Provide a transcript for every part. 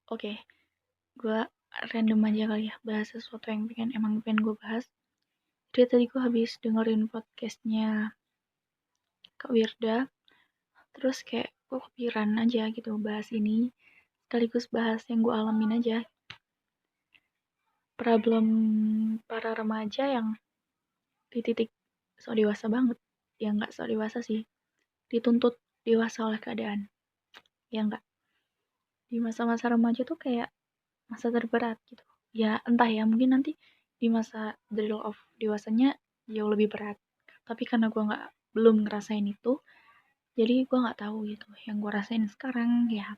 Oke, gue random aja kali ya bahas sesuatu yang pengen gue bahas. Jadi tadi gue habis dengerin podcastnya Kak Wirda, terus kayak gue kepikiran aja gitu bahas ini, sekaligus bahas yang gue alamin aja. Problem para remaja yang di titik so dewasa banget, ya nggak so dewasa sih, dituntut dewasa oleh keadaan, ya nggak. Di masa-masa remaja tuh kayak masa terberat gitu. Ya entah ya, mungkin nanti di masa drill of dewasanya jauh lebih berat. Tapi karena gue nggak belum ngerasain itu, jadi gue nggak tahu gitu. Yang gue rasain sekarang ya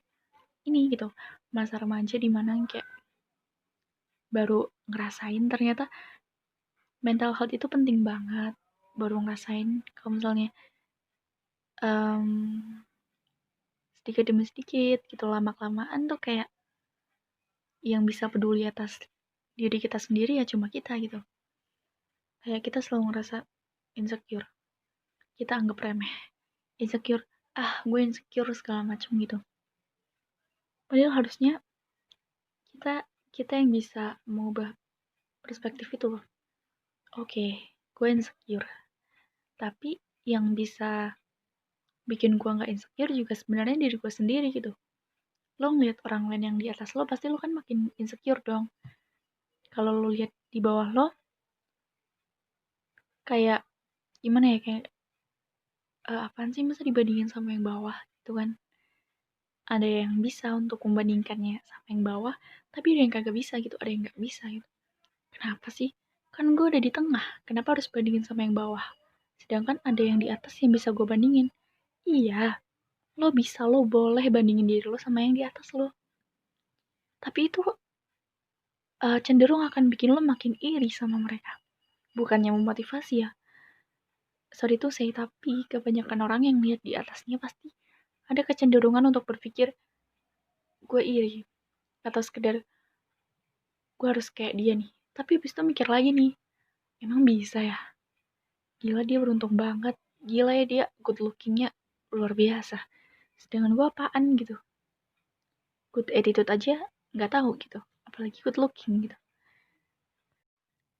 ini gitu, masa remaja dimana kayak baru ngerasain ternyata mental health itu penting banget. Baru ngerasain kalau misalnya em, sedikit demi sedikit gitu, lama kelamaan tuh kayak yang bisa peduli atas diri kita sendiri ya cuma kita gitu. Kayak kita selalu ngerasa insecure, kita anggap remeh, insecure, gue insecure segala macam gitu. Padahal harusnya kita kita yang bisa mengubah perspektif itu loh. Oke, gue insecure, tapi yang bisa bikin gue nggak insecure juga sebenarnya diri gue sendiri gitu. Lo ngeliat orang lain yang di atas lo, pasti lo kan makin insecure dong. Kalau lo lihat di bawah lo, kayak gimana ya, kayak apaan sih masa dibandingin sama yang bawah gitu kan. Ada yang bisa untuk membandingkannya sama yang bawah, tapi ada yang kagak bisa gitu, ada yang nggak bisa gitu. Kenapa sih? Kan gue udah di tengah, kenapa harus bandingin sama yang bawah? Sedangkan ada yang di atas yang bisa gue bandingin. Iya, lo bisa, lo boleh bandingin diri lo sama yang di atas lo. Tapi itu cenderung akan bikin lo makin iri sama mereka. Bukannya memotivasi ya. Sorry tuh say, tapi kebanyakan orang yang lihat di atasnya pasti ada kecenderungan untuk berpikir, gue iri. Atau sekedar, gue harus kayak dia nih. Tapi habis itu mikir lagi nih, emang bisa ya? Gila dia beruntung banget. Gila ya dia good lookingnya luar biasa. Sedangkan gue apaan gitu. Good attitude aja nggak tahu gitu. Apalagi good looking gitu.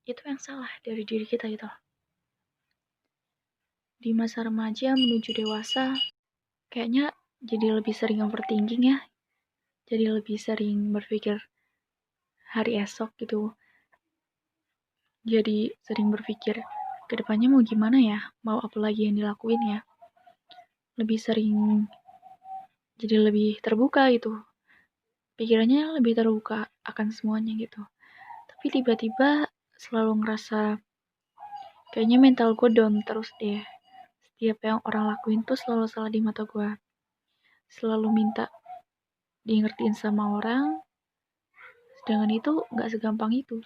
Itu yang salah dari diri kita gitu. Di masa remaja menuju dewasa, kayaknya jadi lebih sering overthinking ya. Jadi lebih sering berpikir hari esok gitu. Jadi sering berpikir kedepannya mau gimana ya, mau apa lagi yang dilakuin ya. Lebih sering, jadi lebih terbuka gitu. Pikirannya lebih terbuka akan semuanya gitu. Tapi tiba-tiba selalu ngerasa kayaknya mental gue down terus deh. Setiap yang orang lakuin tuh selalu salah di mata gue. Selalu minta di ngertiin sama orang, sedangkan itu gak segampang itu.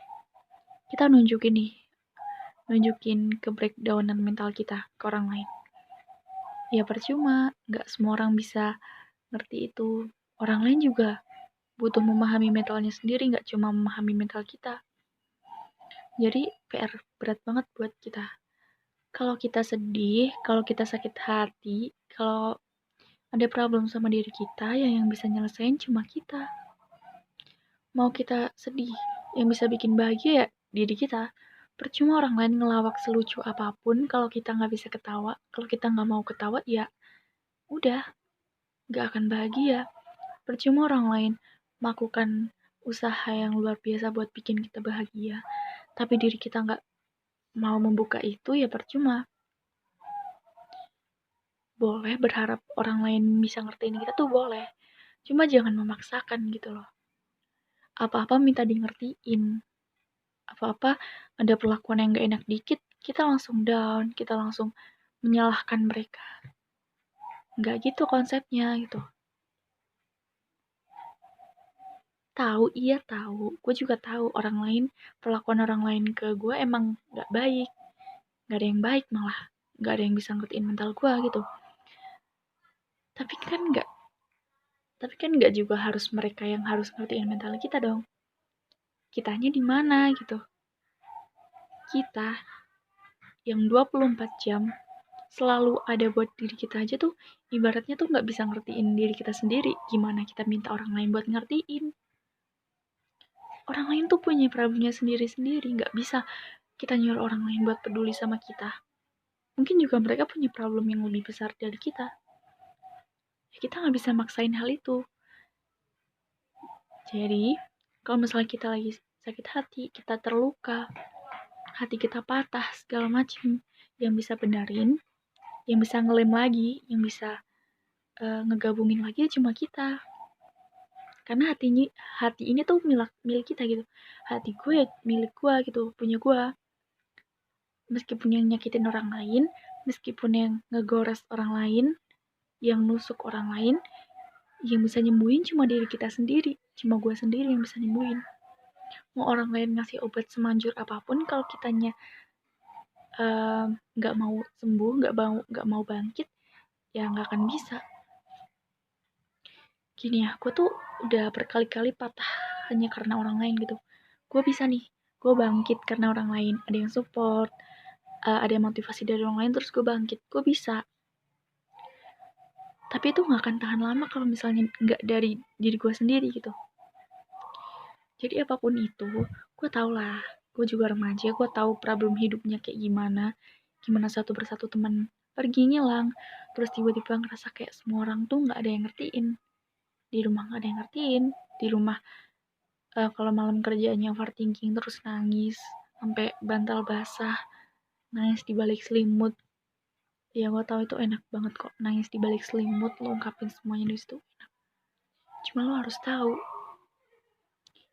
Kita nunjukin ke breakdownan mental kita ke orang lain. Ya percuma, gak semua orang bisa ngerti itu. Orang lain juga butuh memahami mentalnya sendiri, gak cuma memahami mental kita. Jadi PR berat banget buat kita. Kalau kita sedih, kalau kita sakit hati, kalau ada problem sama diri kita, ya yang bisa nyelesain cuma kita. Mau kita sedih, yang bisa bikin bahagia ya diri kita. Percuma orang lain ngelawak selucu apapun, kalau kita nggak bisa ketawa, kalau kita nggak mau ketawa, ya udah, nggak akan bahagia. Percuma orang lain melakukan usaha yang luar biasa buat bikin kita bahagia, tapi diri kita nggak mau membuka itu, ya percuma. Boleh berharap orang lain bisa ngertiin kita tuh boleh, cuma jangan memaksakan gitu loh. Apa-apa minta di ngertiin, apa-apa ada perlakuan yang gak enak dikit, kita langsung down, kita langsung menyalahkan mereka. Nggak gitu konsepnya gitu. Tahu, iya tahu, gue juga tahu orang lain, perlakuan orang lain ke gue emang gak baik, gak ada yang baik malah, gak ada yang bisa ngertiin mental gue gitu. Tapi kan nggak tapi kan nggak juga harus mereka yang harus ngertiin mental kita dong. Kitanya di mana gitu. Kita yang 24 jam selalu ada buat diri kita aja tuh ibaratnya tuh nggak bisa ngertiin diri kita sendiri, gimana kita minta orang lain buat ngertiin. Orang lain tuh punya problemnya sendiri-sendiri, nggak bisa kita nyuruh orang lain buat peduli sama kita. Mungkin juga mereka punya problem yang lebih besar dari kita. Ya, kita nggak bisa maksain hal itu. Jadi, kalau misalnya kita lagi sakit hati, kita terluka, hati kita patah, segala macam, yang bisa benerin, yang bisa ngelem lagi, yang bisa ngegabungin lagi cuma kita. Karena hati ini tuh milik kita gitu. Hati gue ya milik gue gitu, punya gue. Meskipun yang nyakitin orang lain, meskipun yang ngegores orang lain, yang nusuk orang lain, yang bisa nyembuhin cuma diri kita sendiri, cuma gue sendiri yang bisa nyembuhin. Mau orang lain ngasih obat semanjur apapun, kalau kitanya nggak mau sembuh, nggak mau bangkit, ya nggak akan bisa. Gini ya, gue tuh udah berkali-kali patah hanya karena orang lain gitu. Gue bisa nih, gue bangkit karena orang lain, ada yang support, ada yang motivasi dari orang lain, terus gue bangkit, gue bisa. Tapi itu nggak akan tahan lama kalau misalnya nggak dari diri gue sendiri gitu. Jadi apapun itu, gue tau lah, gue juga remaja, gue tahu problem hidupnya kayak gimana satu persatu teman pergi ngilang, terus tiba-tiba ngerasa kayak semua orang tuh nggak ada yang ngertiin, di rumah nggak ada yang ngertiin, di rumah kalau malam kerjanya overthinking terus nangis sampai bantal basah, nangis di balik selimut. Ya gue tahu itu enak banget kok, nangis di balik selimut, lo ungkapin semuanya di situ enak. Cuma lo harus tahu,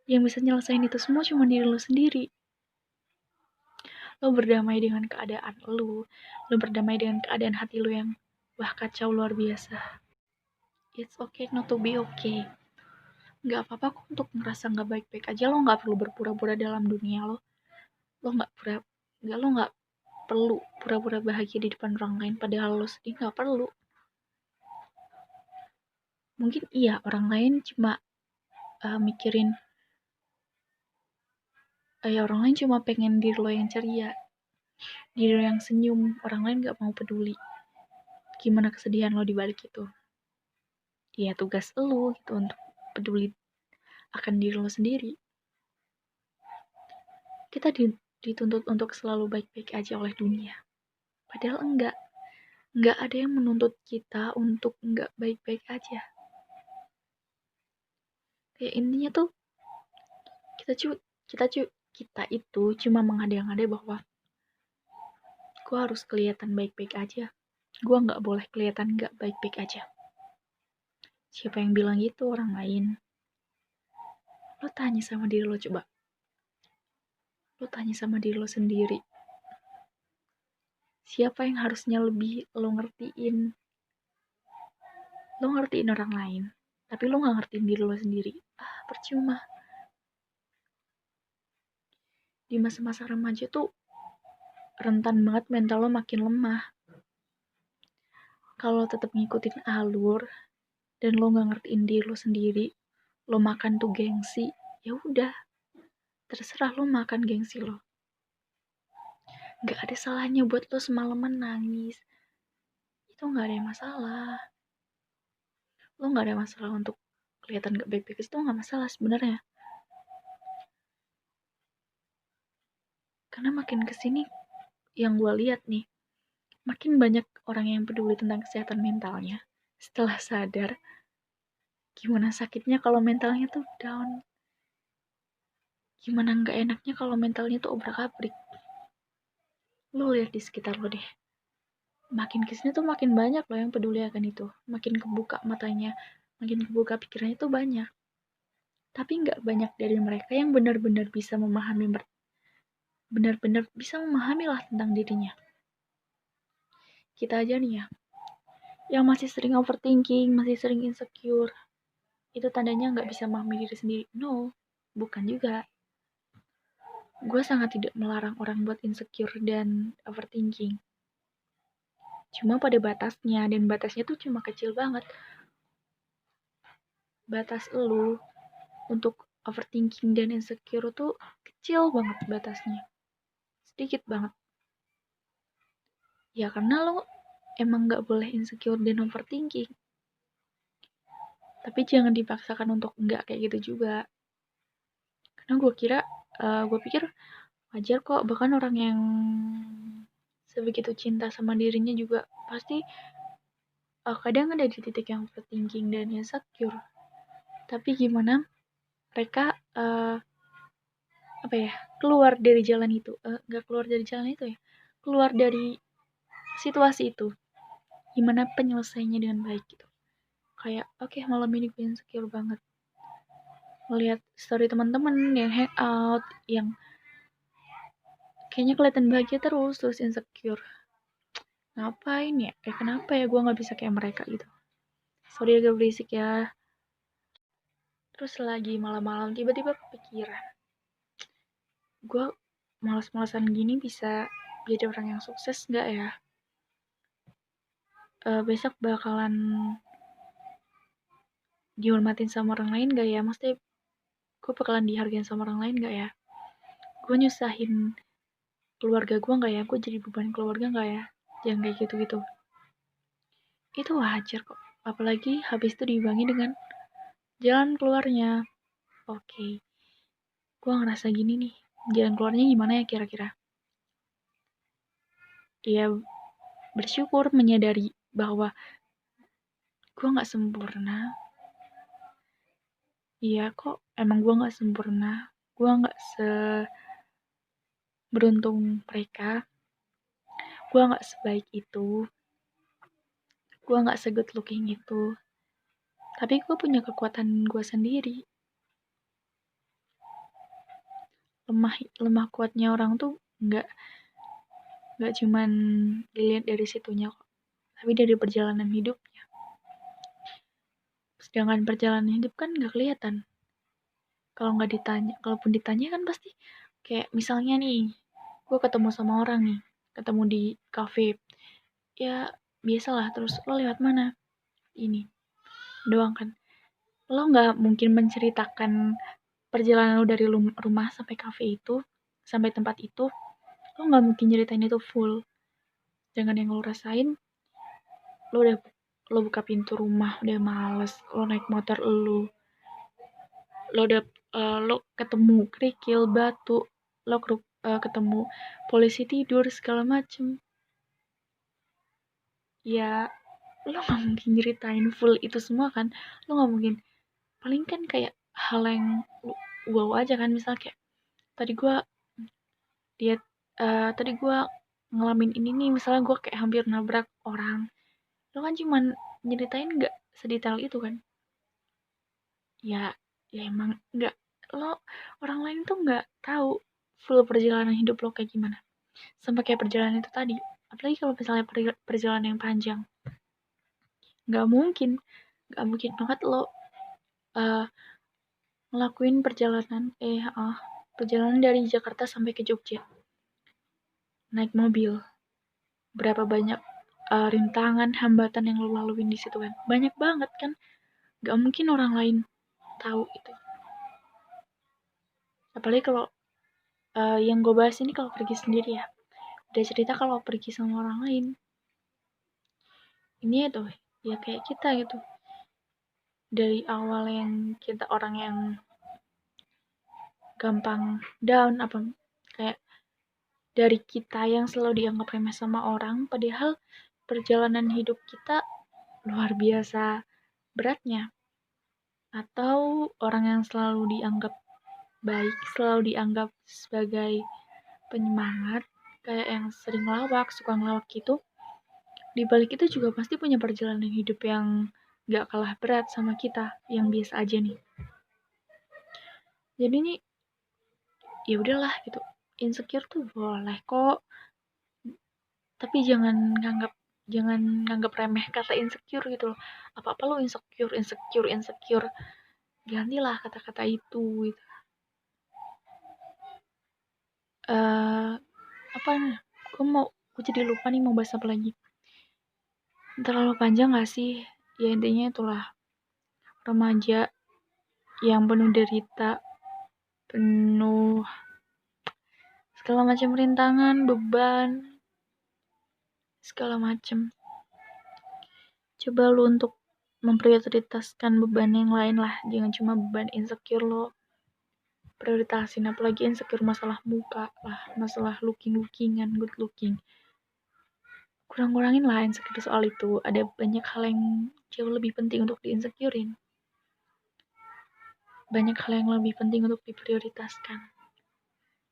yang bisa nyelesain itu semua cuma diri lo sendiri. Lo berdamai dengan keadaan lo berdamai dengan keadaan hati lo yang wah kacau luar biasa. It's okay not to be okay. Gak apa-apa kok untuk ngerasa gak baik-baik aja. Lo gak perlu berpura-pura dalam dunia lo. Lo gak perlu pura-pura bahagia di depan orang lain padahal lo sedih, gak perlu. Mungkin iya orang lain cuma mikirin ya orang lain cuma pengen diri lo yang ceria, diri lo yang senyum, orang lain gak mau peduli gimana kesedihan lo di balik itu. Ya tugas lo gitu untuk peduli akan diri lo sendiri. Kita dituntut untuk selalu baik-baik aja oleh dunia, padahal enggak ada yang menuntut kita untuk enggak baik-baik aja. Kayak intinya tuh kita itu cuma mengada-ngada bahwa gue harus kelihatan baik-baik aja, gue nggak boleh kelihatan nggak baik-baik aja. Siapa yang bilang gitu? Orang lain. Lo tanya sama diri lo coba, lo tanya sama diri lo sendiri, siapa yang harusnya lebih lo ngertiin? Lo ngertiin orang lain, tapi lo nggak ngertiin diri lo sendiri. Percuma. Di masa-masa remaja tuh rentan banget mental lo makin lemah. Kalau tetap ngikutin alur dan lo nggak ngertiin diri lo sendiri, lo makan tuh gengsi, ya udah, terserah lo makan gengsi lo. Nggak ada salahnya buat lo semalaman nangis, itu nggak ada masalah. Lo nggak ada masalah untuk kelihatan gak baik-baik, itu nggak masalah sebenarnya. Karena makin kesini yang gue lihat nih, makin banyak orang yang peduli tentang kesehatan mentalnya setelah sadar gimana sakitnya kalau mentalnya tuh down, gimana nggak enaknya kalau mentalnya tuh obrak-abrik. Lo lihat di sekitar lo deh, makin kesini tuh makin banyak lo yang peduli akan itu, makin kebuka matanya, makin kebuka pikirannya tuh banyak. Tapi nggak banyak dari mereka yang benar-benar bisa memahami lah tentang dirinya. Kita aja nih ya, yang masih sering overthinking, masih sering insecure, itu tandanya nggak bisa memahami diri sendiri. No, bukan juga. Gue sangat tidak melarang orang buat insecure dan overthinking. Cuma pada batasnya, dan batasnya tuh cuma kecil banget. Batas lu untuk overthinking dan insecure tuh kecil banget batasnya. Sedikit banget. Ya karena lo emang gak boleh insecure dan overthinking. Tapi jangan dipaksakan untuk enggak kayak gitu juga. Nah gue pikir wajar kok, bahkan orang yang sebegitu cinta sama dirinya juga pasti kadang ada di titik yang overthinking dan insecure. Tapi gimana mereka apa ya, keluar dari jalan itu, nggak keluar dari jalan itu ya, keluar dari situasi itu, gimana penyelesaiannya dengan baik gitu. Kayak oke, malam ini gue insecure banget melihat story teman-teman yang hangout, yang kayaknya kelihatan bahagia terus insecure. Ngapain ya? Kenapa ya gue nggak bisa kayak mereka gitu? Sorry agak berisik ya. Terus lagi malam-malam tiba-tiba kepikiran, gue malas-malasan gini bisa jadi orang yang sukses nggak ya? Besok bakalan dihormatin sama orang lain gak ya? Maksudnya gue bakalan dihargain sama orang lain gak ya? Gue nyusahin keluarga gue gak ya? Gue jadi beban keluarga gak ya? Jangan kayak gitu-gitu. Itu wajar kok. Apalagi habis itu diimbangi dengan jalan keluarnya. Oke, gue ngerasa gini nih. Jalan keluarnya gimana ya kira-kira? Ya bersyukur, menyadari bahwa gue gak sempurna. Iya kok, emang gue gak sempurna. Gue gak seberuntung mereka. Gue gak sebaik itu. Gue gak se-good looking itu. Tapi gue punya kekuatan gue sendiri. Lemah kuatnya orang tuh nggak cuman dilihat dari situnya kok, tapi dari perjalanan hidupnya. Sedangkan perjalanan hidup kan nggak kelihatan. Kalau nggak ditanya, kalaupun ditanya kan pasti kayak misalnya nih, gue ketemu sama orang nih, ketemu di cafe, ya biasalah. Terus lo lewat mana? Ini doang kan. Lo nggak mungkin menceritakan perjalanan lo dari rumah sampai cafe itu, sampai tempat itu. Lo nggak mungkin nyeritain itu full. Jangan yang lo rasain, lo buka pintu rumah udah males, lo naik motor lo ketemu kerikil batu, lo ketemu polisi tidur segala macem. Ya lo nggak mungkin nyeritain full itu semua kan. Lo nggak mungkin, paling kan kayak hal yang wow aja kan, misal kayak tadi gue lihat tadi gue ngalamin ini nih, misalnya gue kayak hampir nabrak orang. Lo kan cuman nyeritain nggak sedetail itu kan. Ya emang nggak, lo orang lain tuh nggak tahu full perjalanan hidup lo kayak gimana, sampai kayak perjalanan itu tadi. Apalagi kalau misalnya perjalanan yang panjang, nggak mungkin nggak mungkin banget lo uh, ngelakuin perjalanan dari Jakarta sampai ke Jogja naik mobil. Berapa banyak rintangan, hambatan yang lo laluin di situ kan, banyak banget kan. Nggak mungkin orang lain tahu itu. Apalagi kalau yang gue bahas ini kalau pergi sendiri ya. Udah cerita kalau pergi sama orang lain, ini tuh ya kayak kita gitu. Dari awal yang kita orang yang gampang down, apa kayak dari kita yang selalu dianggap remeh sama orang, padahal perjalanan hidup kita luar biasa beratnya. Atau orang yang selalu dianggap baik, selalu dianggap sebagai penyemangat, kayak yang sering lawak, suka ngelawak gitu. Di balik itu juga pasti punya perjalanan hidup yang gak kalah berat sama kita yang biasa aja nih. Jadi nih ya udahlah gitu, insecure tuh boleh kok, tapi jangan nganggap remeh kata insecure gitu loh. Apa-apa lo insecure, gantilah kata-kata itu gitu. Apa nih, gue jadi lupa nih mau bahas apa lagi. Terlalu panjang gak sih? Ya intinya itulah, remaja yang penuh derita, penuh segala macam rintangan, beban, segala macam. Coba lu untuk memprioritaskan beban yang lain lah, jangan cuma beban insecure lo. prioritasin, apalagi insecure masalah muka lah, masalah lookingan, good looking. Kurang-kurangin lah insecure soal itu. Ada banyak hal yang jauh lebih penting untuk di-insecurein. Banyak hal yang lebih penting untuk diprioritaskan.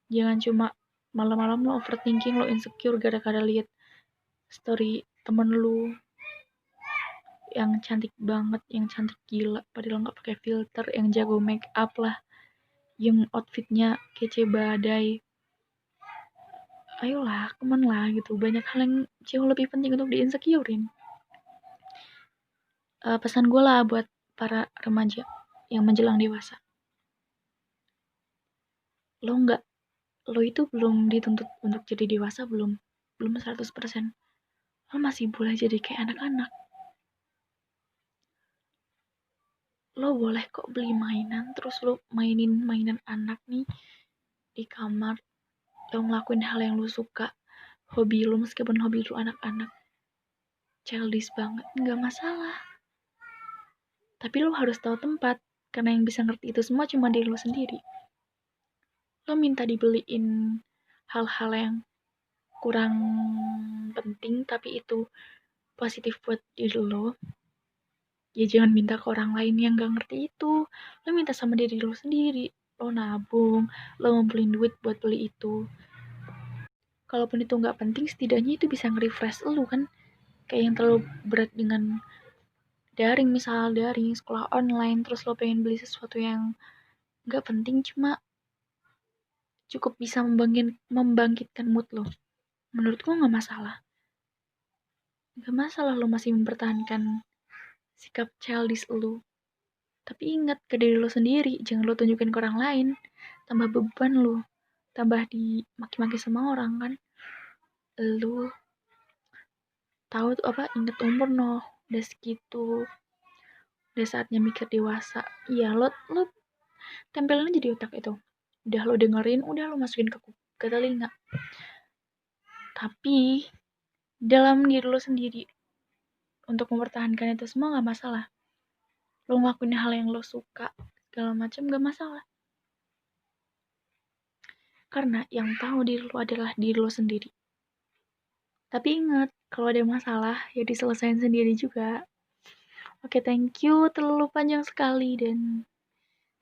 Jangan cuma malam-malam lo overthinking, lo insecure gara-gara lihat story temen lu yang cantik banget, yang cantik gila, padahal nggak pakai filter, yang jago make up lah, yang outfitnya kece badai. Ayolah, kemen lah gitu. Banyak hal yang jauh lebih penting untuk di-insecurein. Pesan gue lah buat para remaja yang menjelang dewasa. Lo itu belum dituntut untuk jadi dewasa, belum 100%. Lo masih boleh jadi kayak anak-anak. Lo boleh kok beli mainan, terus lo mainin mainan anak nih di kamar. Lo ngelakuin hal yang lo suka, hobi lo, meskipun hobi lo anak-anak, childish banget, nggak masalah. Tapi lo harus tahu tempat, karena yang bisa ngerti itu semua cuma diri lo sendiri. Lo minta dibeliin hal-hal yang kurang penting tapi itu positif buat diri lo, ya jangan minta ke orang lain yang gak ngerti itu. Lo minta sama diri lo sendiri. Lo nabung, lo ngumpulin duit buat beli itu. Kalaupun itu gak penting, setidaknya itu bisa nge-refresh lo kan. Kayak yang terlalu berat dengan daring, misal daring, sekolah online, terus lo pengen beli sesuatu yang gak penting, cuma cukup bisa membangkitkan mood lo. Menurut gue gak masalah. Gak masalah lo masih mempertahankan sikap childish lo. Tapi ingat ke diri lo sendiri, jangan lo tunjukin ke orang lain. Tambah beban lo, tambah di maki-maki sama orang kan. Lo tahu tuh apa, inget umur noh, udah segitu, udah saatnya mikir dewasa. Iya, lo tempelin aja di otak itu. Udah lo dengerin, udah lo masukin ke telinga. Tapi dalam diri lo sendiri, untuk mempertahankan itu semua gak masalah. Lo ngelakuin hal yang lo suka, segala macam gak masalah. Karena yang tahu diri lo adalah diri lo sendiri. Tapi ingat, kalau ada masalah, ya diselesain sendiri juga. Oke, thank you. Terlalu panjang sekali dan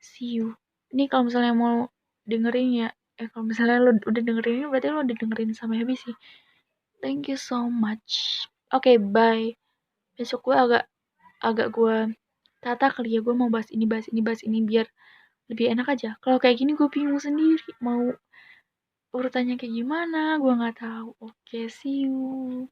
see you. Ini kalau misalnya mau dengerin ya, kalau misalnya lo udah dengerin ini, berarti lo udah dengerin sampai habis sih. Thank you so much. Oke, bye. Besok gue agak gue tata kali ya. Gue mau bahas ini biar lebih enak aja. Kalau kayak gini gue bingung sendiri. Mau urutannya kayak gimana, gue nggak tahu. Oke, see you.